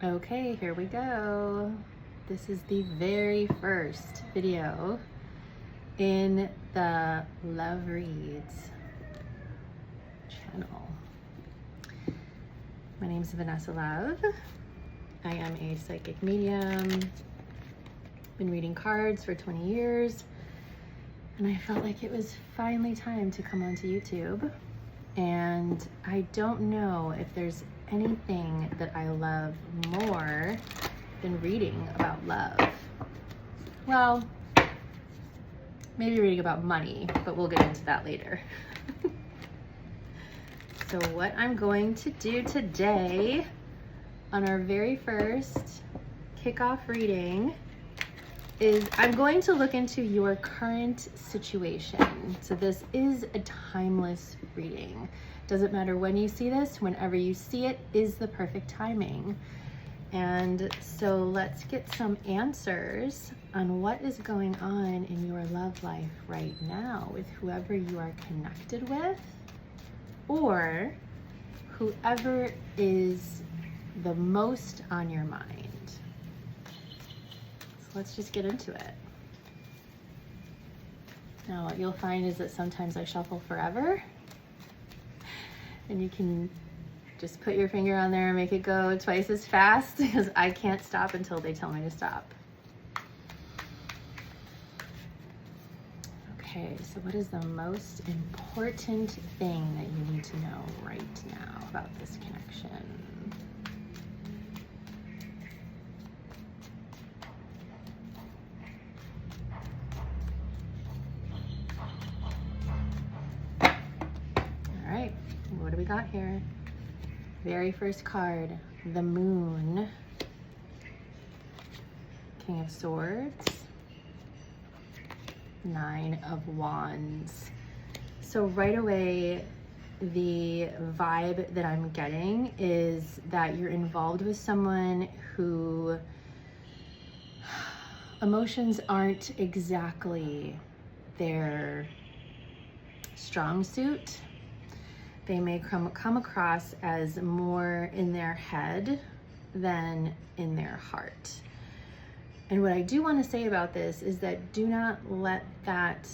Okay, here we go. This is the very first video in the Love Reads channel. My name is Vanessa Love. I am a psychic medium. Been reading cards for 20 years, and I felt like it was finally time to come onto YouTube. And I don't know if there's anything that I love more than reading about love. Well, maybe reading about money, but we'll get into that later. So what I'm going to do today on our very first kickoff reading is I'm going to look into your current situation. So this is a timeless reading. Doesn't matter when you see this, whenever you see it is the perfect timing. And so let's get some answers on what is going on in your love life right now with whoever you are connected with or whoever is the most on your mind. Let's just get into it. Now what you'll find is that sometimes I shuffle forever, and you can just put your finger on there and make it go twice as fast because I can't stop until they tell me to stop. Okay, so what is the most important thing that you need to know right now about this connection? What do we got here? Very first card, the Moon, King of Swords, Nine of Wands. So right away, the vibe that I'm getting is that you're involved with someone who emotions aren't exactly their strong suit. They may come across as more in their head than in their heart. And what I do want to say about this is that do not let that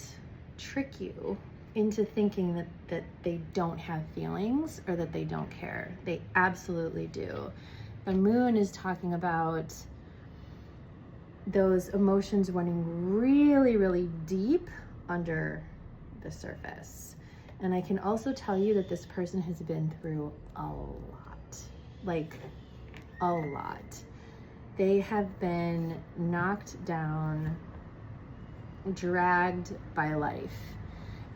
trick you into thinking that they don't have feelings or that they don't care. They absolutely do. The Moon is talking about those emotions running really, really deep under the surface. And I can also tell you that this person has been through a lot, like a lot. They have been knocked down, dragged by life.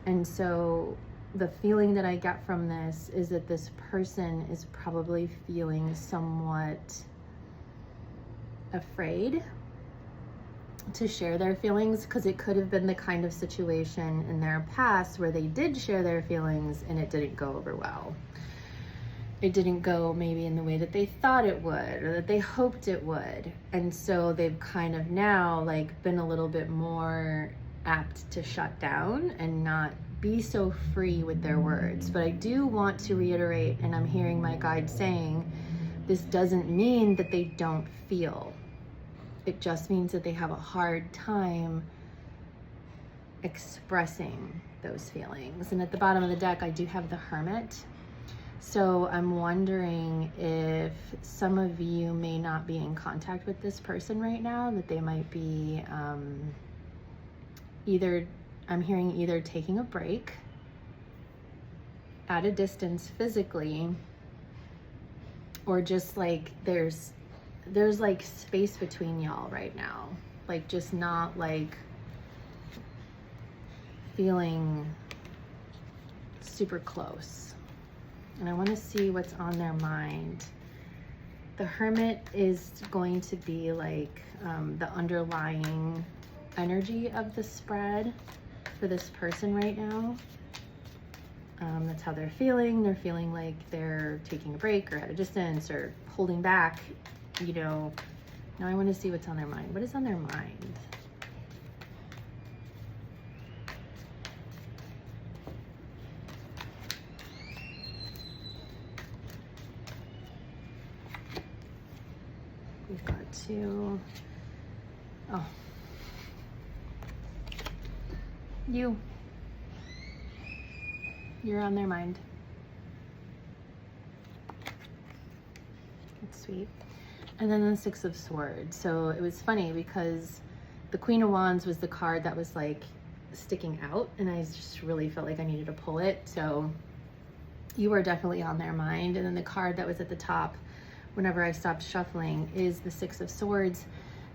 And so the feeling that I get from this is that this person is probably feeling somewhat afraid to share their feelings, because it could have been the kind of situation in their past where they did share their feelings and it didn't go over well. It didn't go maybe in the way that they thought it would or that they hoped it would. And so they've kind of now like been a little bit more apt to shut down and not be so free with their words. But I do want to reiterate, and I'm hearing my guide saying, this doesn't mean that they don't feel. It just means that they have a hard time expressing those feelings. And at the bottom of the deck, I do have the Hermit. So I'm wondering if some of you may not be in contact with this person right now, that they might be I'm hearing either taking a break at a distance physically, or just like there's like space between y'all right now, like just not like feeling super close. And I want to see what's on their mind. The Hermit is going to be like the underlying energy of the spread for this person right now. That's how they're feeling. They're feeling like they're taking a break or at a distance or holding back, you know. Now I want to see what's on their mind. What is on their mind? We've got two. Oh. You're on their mind. That's sweet. And then the Six of Swords. So it was funny because the Queen of Wands was the card that was like sticking out, and I just really felt like I needed to pull it. So you are definitely on their mind. And then the card that was at the top whenever I stopped shuffling is the Six of Swords.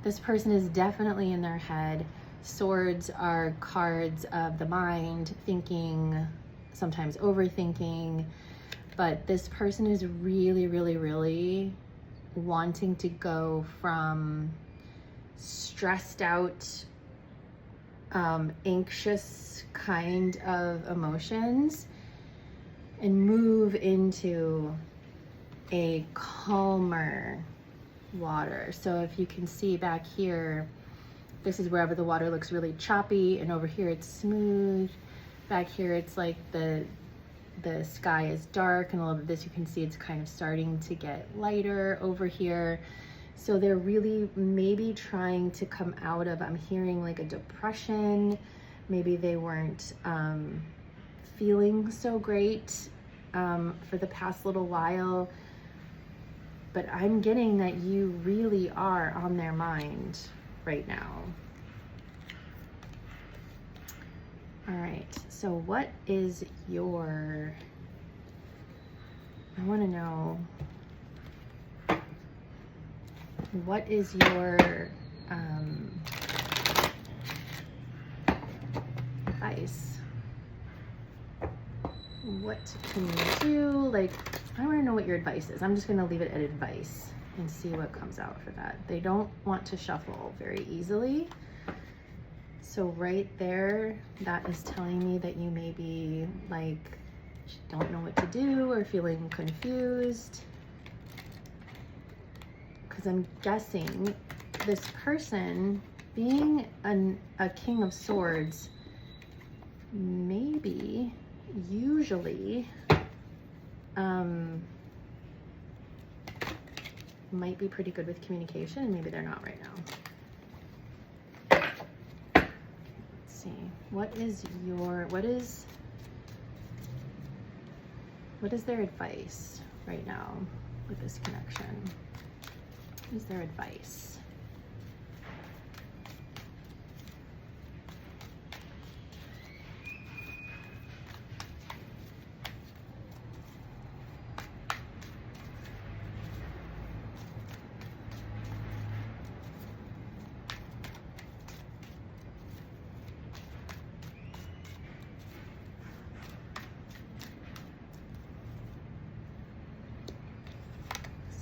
This person is definitely in their head. Swords are cards of the mind, thinking, sometimes overthinking, but this person is really, really, really wanting to go from stressed out, anxious kind of emotions and move into a calmer water. So if you can see back here, this is wherever the water looks really choppy, and over here it's smooth. Back here it's like the sky is dark, and a little bit this you can see it's kind of starting to get lighter over here. So they're really maybe trying to come out of, I'm hearing like a depression. Maybe they weren't feeling so great for the past little while, but I'm getting that you really are on their mind right now. All right, so what is your, I want to know, what is your advice? What can you do? Like, I want to know what your advice is. I'm just going to leave it at advice and see what comes out for that. They don't want to shuffle very easily. So right there, that is telling me that you maybe like don't know what to do or feeling confused. Because I'm guessing this person being a King of Swords, maybe, usually, might be pretty good with communication, and maybe they're not right now. Let's see. What is their advice right now with this connection? What is their advice?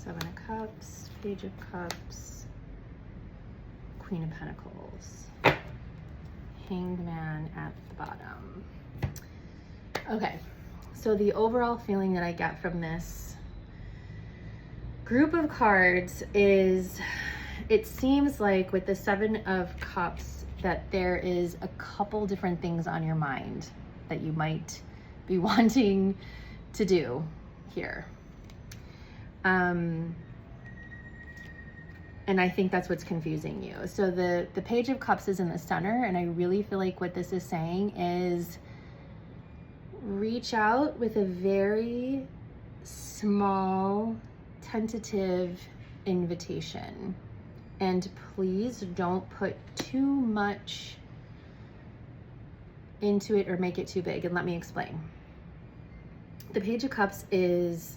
Seven of Cups, Page of Cups, Queen of Pentacles, Hanged Man at the bottom. Okay, so the overall feeling that I get from this group of cards is, it seems like with the Seven of Cups that there is a couple different things on your mind that you might be wanting to do here. And I think that's what's confusing you. So the Page of Cups is in the center, and I really feel like what this is saying is reach out with a very small, tentative invitation. And please don't put too much into it or make it too big. And let me explain. The Page of Cups is,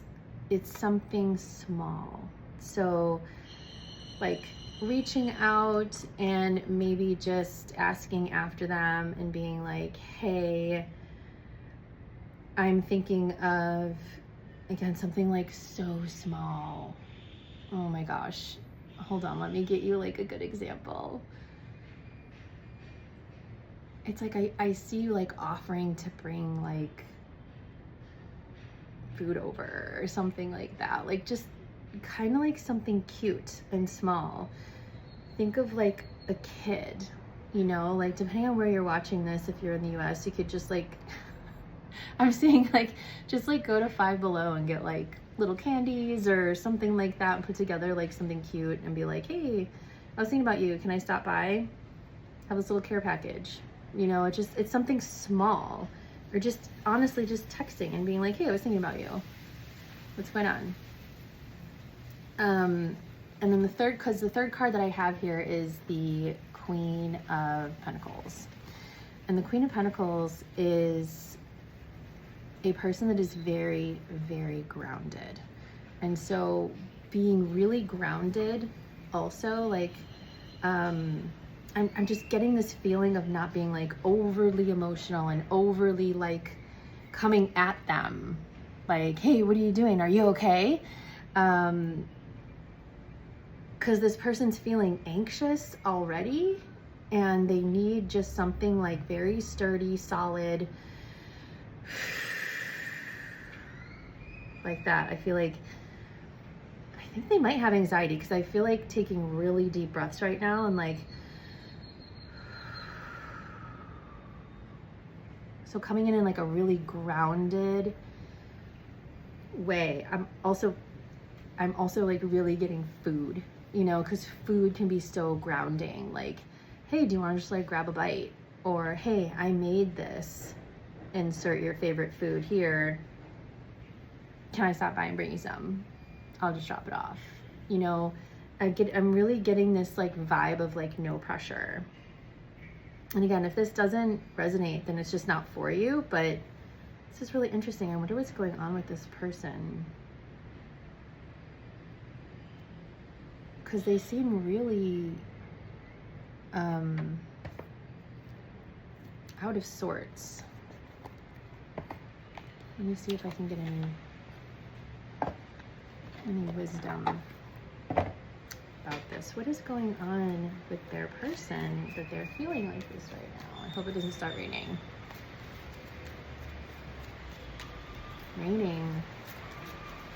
it's something small. So like reaching out and maybe just asking after them and being like, hey, I'm thinking of, again, something like so small. Oh my gosh. Hold on, let me get you like a good example. It's like I see you like offering to bring like food over or something like that. Like just kind of like something cute and small. Think of like a kid, you know, like depending on where you're watching this, if you're in the US, you could just like I'm seeing like, just like go to Five Below and get like little candies or something like that and put together like something cute and be like, hey, I was thinking about you. Can I stop by? Have this little care package. You know, it's something small. Or just honestly just texting and being like, hey, I was thinking about you. What's going on? And then the third card that I have here is the Queen of Pentacles. And the Queen of Pentacles is a person that is very, very grounded. And so being really grounded also, like, I'm just getting this feeling of not being like overly emotional and overly like coming at them. Like, hey, what are you doing? Are you okay? Because this person's feeling anxious already and they need just something like very sturdy, solid, like that. I think they might have anxiety because I feel like taking really deep breaths right now and like, so coming in like a really grounded way. I'm also like really getting food, you know, because food can be so grounding. Like, hey, do you want to just like grab a bite? Or, hey, I made this. Insert your favorite food here. Can I stop by and bring you some? I'll just drop it off. You know, I'm really getting this like vibe of like no pressure. And again, if this doesn't resonate, then it's just not for you, but this is really interesting. I wonder what's going on with this person. Because they seem really out of sorts. Let me see if I can get any wisdom about this. What is going on with their person that they're feeling like this right now? I hope it doesn't start raining. Raining.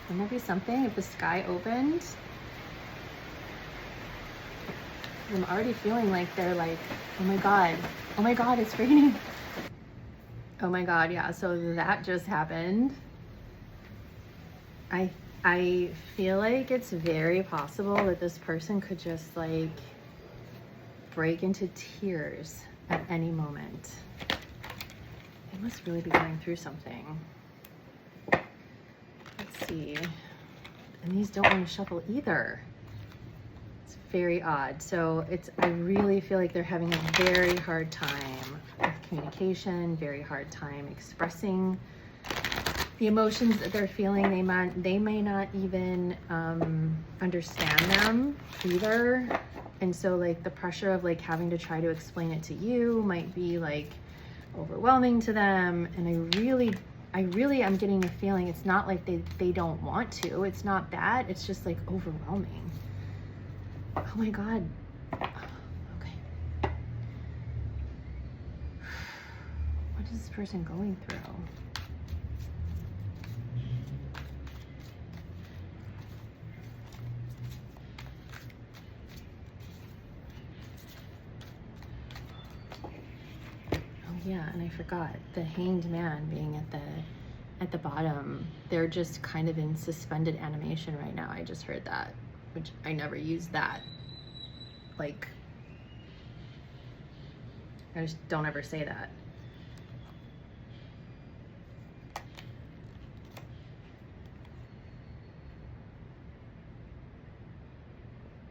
Wouldn't that be something if the sky opened? I'm already feeling like they're like, oh my God, it's raining. Oh my God, yeah, so that just happened. I feel like it's very possible that this person could just like break into tears at any moment. They must really be going through something. Let's see. And these don't want to shuffle either. It's very odd. So I really feel like they're having a very hard time with communication, very hard time expressing the emotions that they're feeling. They may not even understand them either. And so like the pressure of like having to try to explain it to you might be like overwhelming to them. And I really am getting a feeling it's not like they don't want to. It's not that. It's just like overwhelming. Oh my God. Okay. What is this person going through? Yeah, and I forgot the Hanged Man being at the bottom. They're just kind of in suspended animation right now. I just heard that, which I never used that. Like, I just don't ever say that.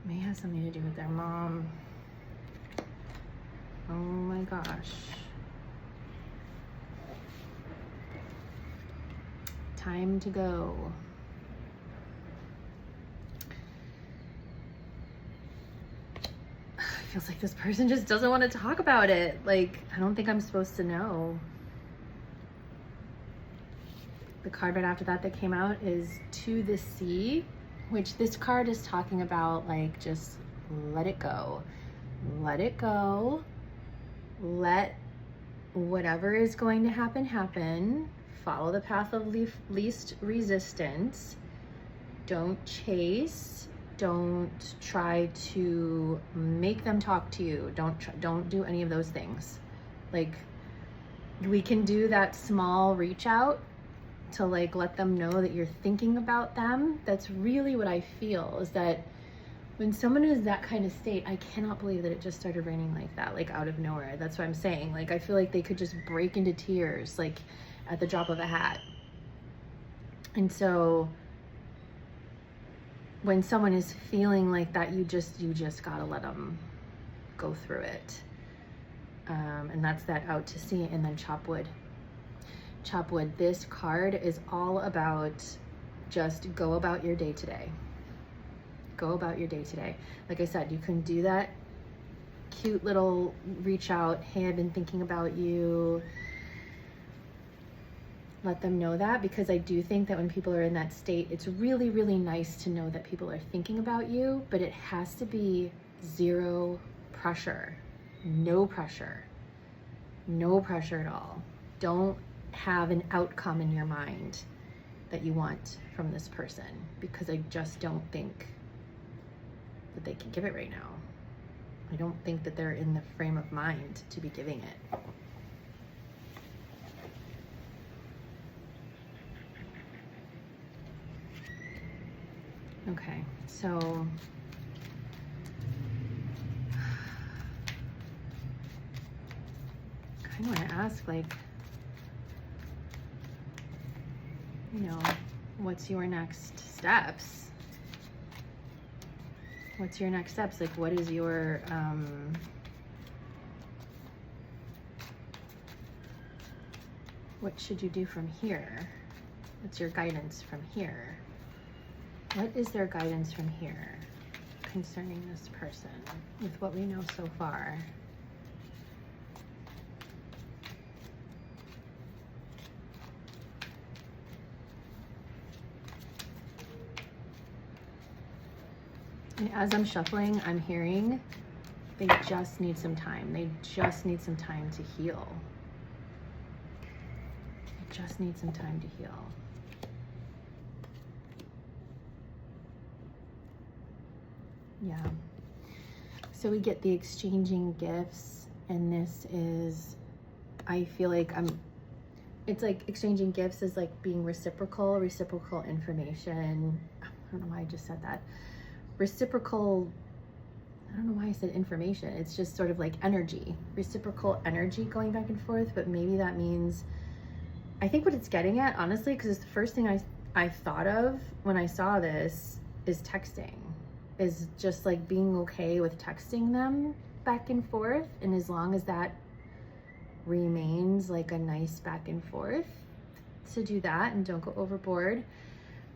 May have something to do with their mom. Oh my gosh. Time to go. It feels like this person just doesn't want to talk about it. Like, I don't think I'm supposed to know. The card right after that came out is To the Sea, which this card is talking about like just let it go. Let it go. Let whatever is going to happen, happen. Follow the path of least resistance. Don't chase. Don't try to make them talk to you. Don't do any of those things. Like, we can do that small reach out to like let them know that you're thinking about them. That's really what I feel, is that when someone is that kind of state, I cannot believe that it just started raining like that, like out of nowhere. That's what I'm saying. Like, I feel like they could just break into tears, like at the drop of a hat. And so when someone is feeling like that, you just gotta let them go through it. And that's that out to sea. And then chop wood. Chop wood. This card is all about just go about your day today. Go about your day today. Like I said, you can do that cute little reach out. Hey, I've been thinking about you. Let them know that, because I do think that when people are in that state, it's really, really nice to know that people are thinking about you, but it has to be zero pressure. No pressure. No pressure at all. Don't have an outcome in your mind that you want from this person, because I just don't think that they can give it right now. I don't think that they're in the frame of mind to be giving it. Okay, so I kind of want to ask, like, you know, what's your next steps? What's your next steps? Like, what is your, what should you do from here? What's your guidance from here? What is their guidance from here concerning this person with what we know so far? And as I'm shuffling, I'm hearing they just need some time. They just need some time to heal. They just need some time to heal. Yeah. So we get the exchanging gifts, and this is, I feel like it's like exchanging gifts is like being reciprocal information. I don't know why I just said that. Reciprocal, I don't know why I said information. It's just sort of like energy, reciprocal energy going back and forth. But maybe that means, I think what it's getting at, honestly, because it's the first thing I thought of when I saw this, is texting, is just like being okay with texting them back and forth. And as long as that remains like a nice back and forth, to do that and don't go overboard.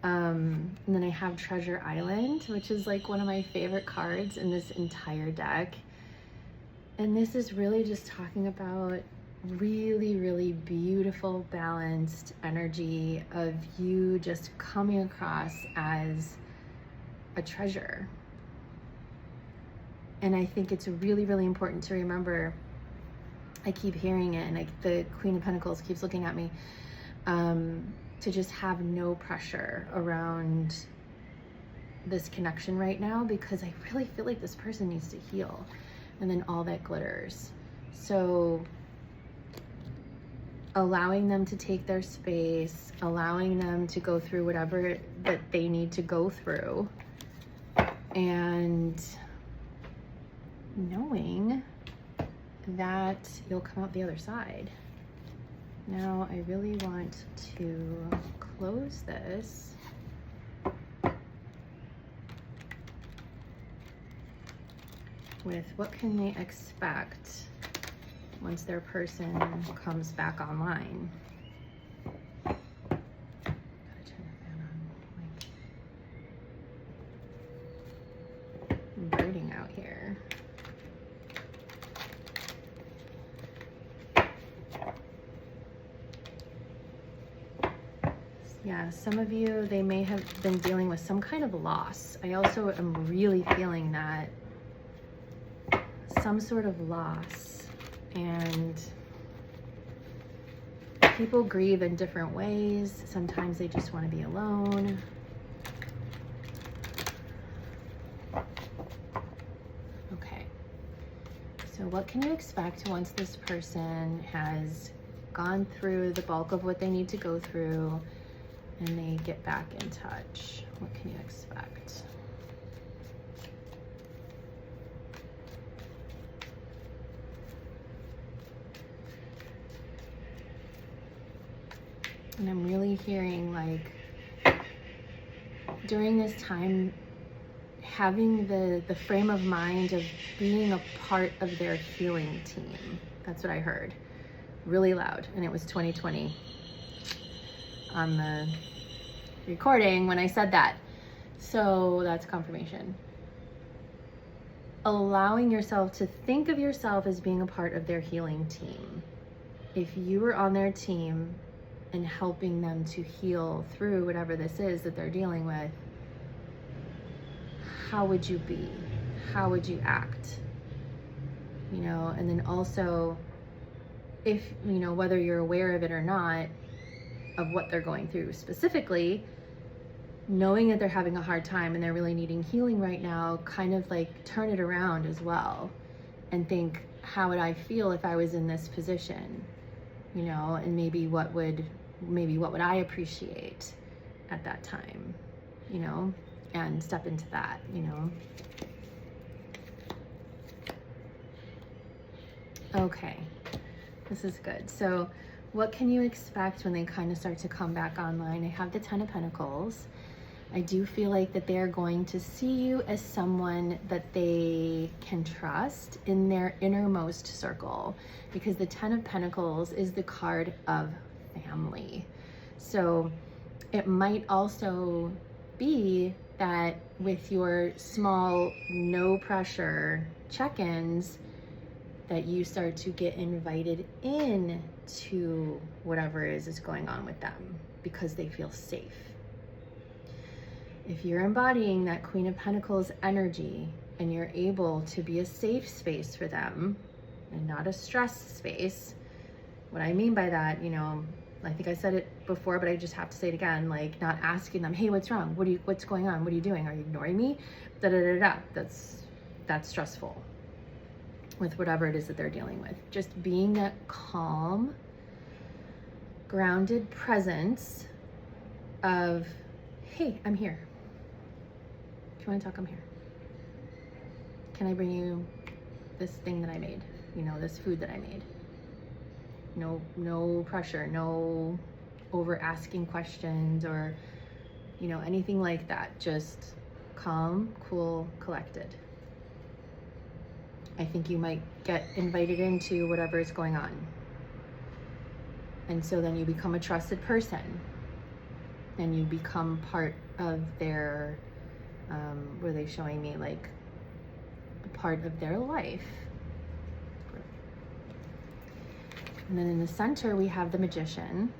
And then I have Treasure Island, which is like one of my favorite cards in this entire deck. And this is really just talking about really, really beautiful, balanced energy of you just coming across as a treasure. And I think it's really, really important to remember, I keep hearing it, and like the Queen of Pentacles keeps looking at me, to just have no pressure around this connection right now, because I really feel like this person needs to heal, and then all that glitters. So allowing them to take their space, allowing them to go through whatever that they need to go through, and knowing that you'll come out the other side. Now I really want to close this with what can they expect once their person comes back online. Gotta turn the fan on. I'm birding out here. Yeah, some of you, they may have been dealing with some kind of loss. I also am really feeling that some sort of loss, and people grieve in different ways. Sometimes they just want to be alone. Okay, so what can you expect once this person has gone through the bulk of what they need to go through, and they get back in touch. What can you expect? And I'm really hearing like during this time, having the frame of mind of being a part of their healing team. That's what I heard really loud, and it was 2020 on the recording when I said that. So that's confirmation. Allowing yourself to think of yourself as being a part of their healing team. If you were on their team and helping them to heal through whatever this is that they're dealing with, how would you be? How would you act? You know, and then also, if, you know, whether you're aware of it or not, of what they're going through specifically, knowing that they're having a hard time and they're really needing healing right now, kind of like turn it around as well and think, how would I feel if I was in this position? You know, and maybe what would I appreciate at that time, you know, and step into that, you know. Okay, this is good. So what can you expect when they kind of start to come back online? I have the 10 of Pentacles. I do feel like that they're going to see you as someone that they can trust in their innermost circle, because the 10 of Pentacles is the card of family. So it might also be that with your small, no pressure check-ins, that you start to get invited in to whatever is going on with them because they feel safe. If you're embodying that Queen of Pentacles energy and you're able to be a safe space for them and not a stress space, what I mean by that, you know, I think I said it before, but I just have to say it again, like not asking them, hey, what's wrong? What's going on? What are you doing? Are you ignoring me? Da da da da. That's stressful with whatever it is that they're dealing with. Just being that calm, grounded presence of, hey, I'm here. If you want to talk, I'm here. Can I bring you this thing that I made? You know, this food that I made. No pressure, no over asking questions or, you know, anything like that. Just calm, cool, collected. I think you might get invited into whatever is going on. And so then you become a trusted person and you become part of their, were they showing me like a part of their life? And then in the center, we have the Magician.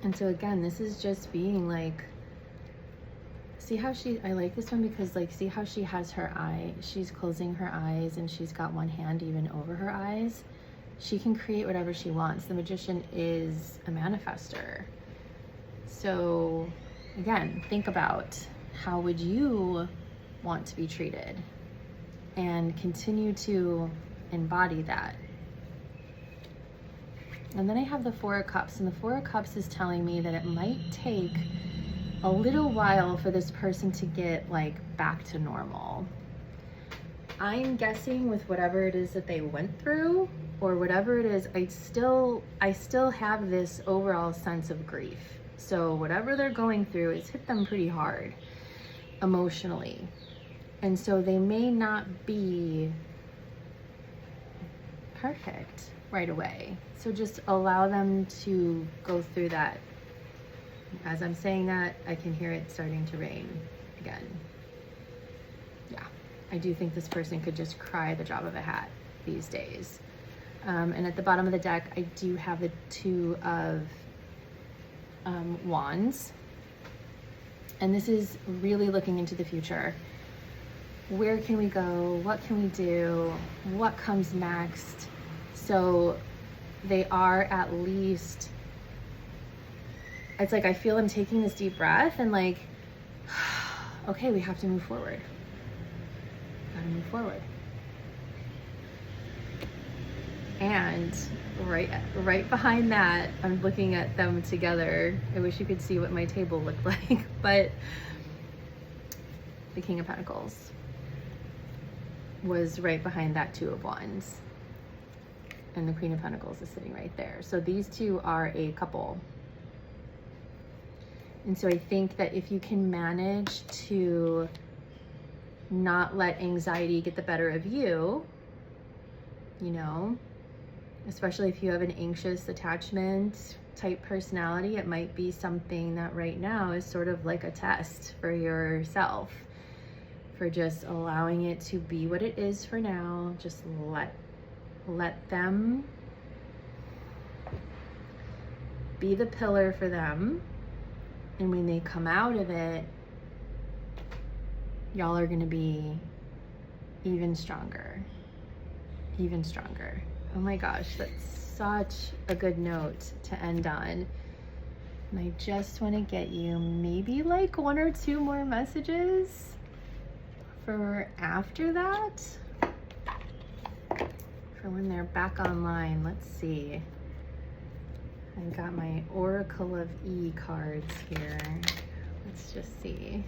And so again, this is just being like, see how I like this one because like, see how she has her eye, she's closing her eyes and she's got one hand even over her eyes. She can create whatever she wants. The Magician is a manifester. So again, think about how would you want to be treated and continue to embody that. And then I have the Four of Cups, and the Four of Cups is telling me that it might take a little while for this person to get like back to normal. I'm guessing with whatever it is that they went through or whatever it is, I still have this overall sense of grief. So whatever they're going through, it's hit them pretty hard emotionally. And so they may not be perfect right away. So just allow them to go through that. As I'm saying that, I can hear it starting to rain again. Yeah, I do think this person could just cry the drop of a hat these days. And at the bottom of the deck, I do have the Two of Wands. And this is really looking into the future. Where can we go? What can we do? What comes next? So they are at least, it's like I feel them taking this deep breath and like, okay, we have to move forward. Gotta move forward. And right behind that, I'm looking at them together. I wish you could see what my table looked like, but the King of Pentacles was right behind that Two of Wands. And the Queen of Pentacles is sitting right there. So these two are a couple. And so I think that if you can manage to not let anxiety get the better of you, you know, especially if you have an anxious attachment type personality, it might be something that right now is sort of like a test for yourself, for just allowing it to be what it is for now. Just let them be the pillar for them. And when they come out of it, y'all are gonna be even stronger, even stronger. Oh my gosh, that's such a good note to end on. And I just want to get you maybe like 1 or 2 more messages for after that, for when they're back online. Let's see. I got my Oracle of E cards here. Let's just see.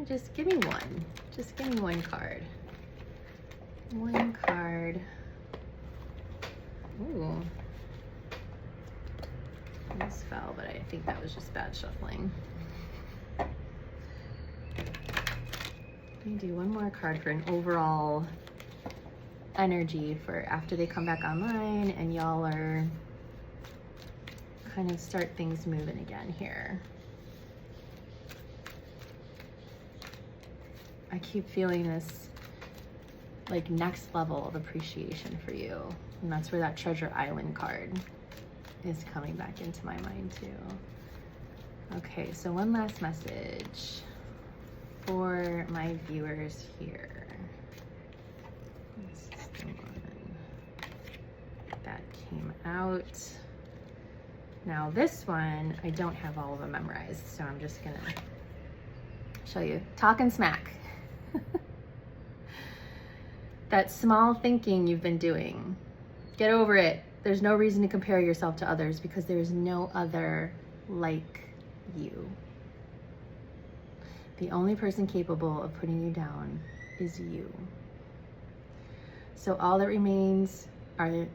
Just give me one. Just give me one card. One card. Ooh. This fell, but I think that was just bad shuffling. Let me do one more card for an overall energy for after they come back online and y'all are kind of start things moving again here. I keep feeling this like next level of appreciation for you. And that's where that Treasure Island card is coming back into my mind too. Okay, so one last message for my viewers here. This is the one that came out. Now this one, I don't have all of them memorized, so I'm just gonna show you. Talking smack. That small thinking you've been doing, get over it. There's no reason to compare yourself to others because there's no other like you. The only person capable of putting you down is you. So all that remains are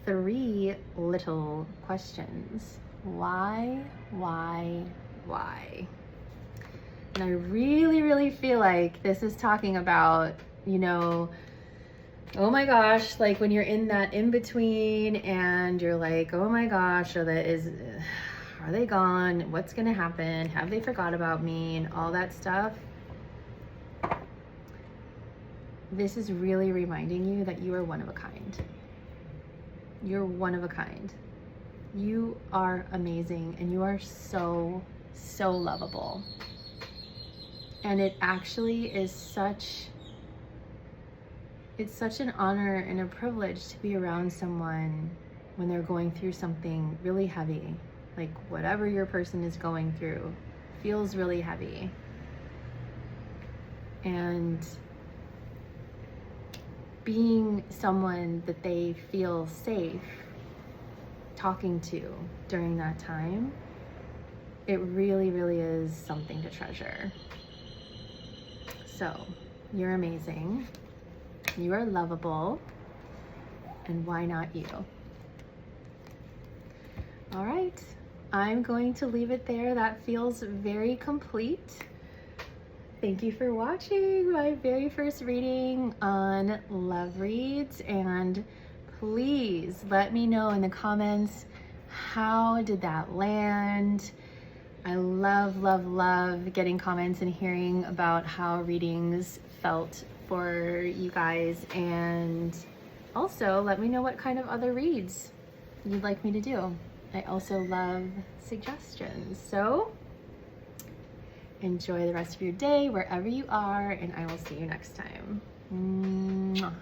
3 little questions. Why? And I really, really feel like this is talking about, you know, oh my gosh, like when you're in that in-between and you're like, oh my gosh, are they gone? What's gonna happen? Have they forgot about me? And all that stuff. This is really reminding you that you are one of a kind. You're one of a kind. You are amazing and you are so, so lovable. And it actually is such an honor and a privilege to be around someone when they're going through something really heavy. Like whatever your person is going through feels really heavy. And being someone that they feel safe talking to during that time, it really, really is something to treasure. So, you're amazing. You are lovable. And why not you? All right, I'm going to leave it there. That feels very complete. Thank you for watching my very first reading on love reads, and please let me know in the comments, how did that land? I love, love, love getting comments and hearing about how readings felt for you guys, and also let me know what kind of other reads you'd like me to do. I also love suggestions. So enjoy the rest of your day wherever you are, and I will see you next time. Mwah.